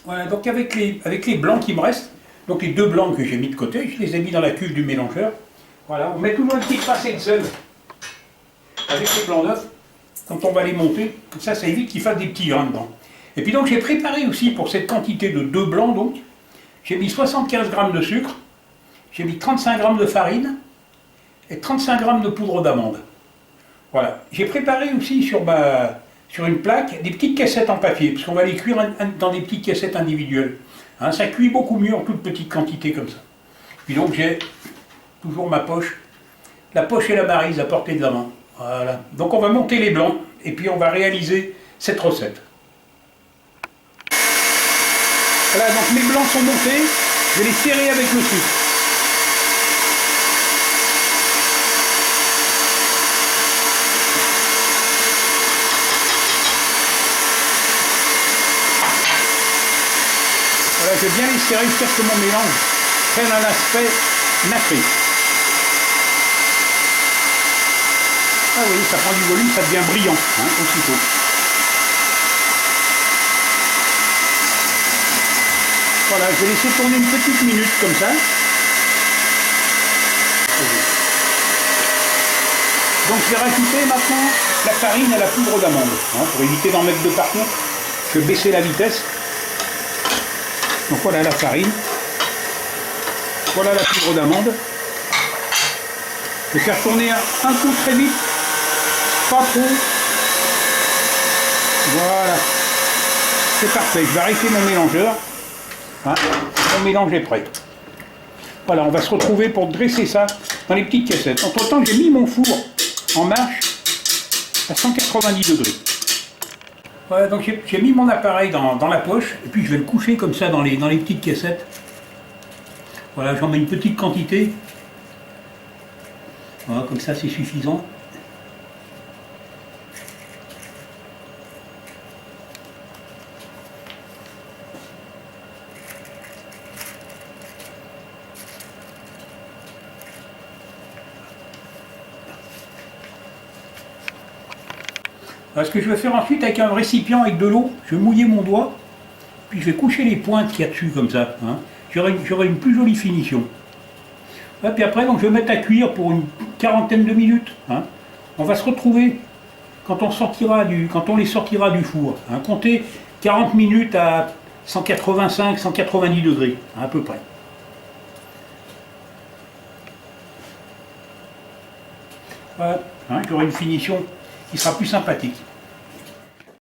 Voilà, donc avec les blancs qui me restent, donc les deux blancs que j'ai mis de côté, je les ai mis dans la cuve du mélangeur. Voilà, on met toujours une petite pincée de sel avec les blancs neufs, quand on va les monter, comme ça évite qu'ils fassent des petits grains dedans. Et puis donc j'ai préparé aussi pour cette quantité de deux blancs, donc, j'ai mis 75 g de sucre, j'ai mis 35 g de farine et 35 g de poudre d'amande. Voilà, j'ai préparé aussi sur une plaque des petites caissettes en papier, parce qu'on va les cuire dans des petites caissettes individuelles. Hein, ça cuit beaucoup mieux en toute petite quantité comme ça. Puis donc j'ai toujours ma poche, la poche et la maryse à portée de la main. Voilà. Donc on va monter les blancs et puis on va réaliser cette recette. Voilà, donc mes blancs sont montés, je vais les serrer avec le sucre. Voilà, je vais bien les serrer jusqu'à ce que mon mélange prenne un aspect nacré. Ah oui, ça prend du volume, ça devient brillant, hein, aussitôt. Voilà, je vais laisser tourner une petite minute comme ça. Donc je vais rajouter maintenant la farine et la poudre d'amande. Hein, pour éviter d'en mettre de partout, je vais baisser la vitesse. Donc voilà la farine. Voilà la poudre d'amande. Je vais faire tourner un coup très vite. Pas trop. Voilà. C'est parfait. Je vais arrêter mon mélangeur. Hein, mon mélange est prêt. Voilà, on va se retrouver pour dresser ça dans les petites caissettes. Entre temps, j'ai mis mon four en marche à 190 degrés. Voilà, donc j'ai mis mon appareil dans la poche et puis je vais le coucher comme ça dans les petites caissettes. Voilà, j'en mets une petite quantité. Voilà, comme ça c'est suffisant. Ce que je vais faire ensuite avec un récipient avec de l'eau, je vais mouiller mon doigt, puis je vais coucher les pointes qu'il y a dessus comme ça. Hein. J'aurai une plus jolie finition. Et puis après, donc, je vais mettre à cuire pour une quarantaine de minutes. Hein. On va se retrouver quand on les sortira du four. Hein. Comptez 40 minutes à 185-190 degrés, hein, à peu près. Voilà, hein, j'aurai une finition qui sera plus sympathique.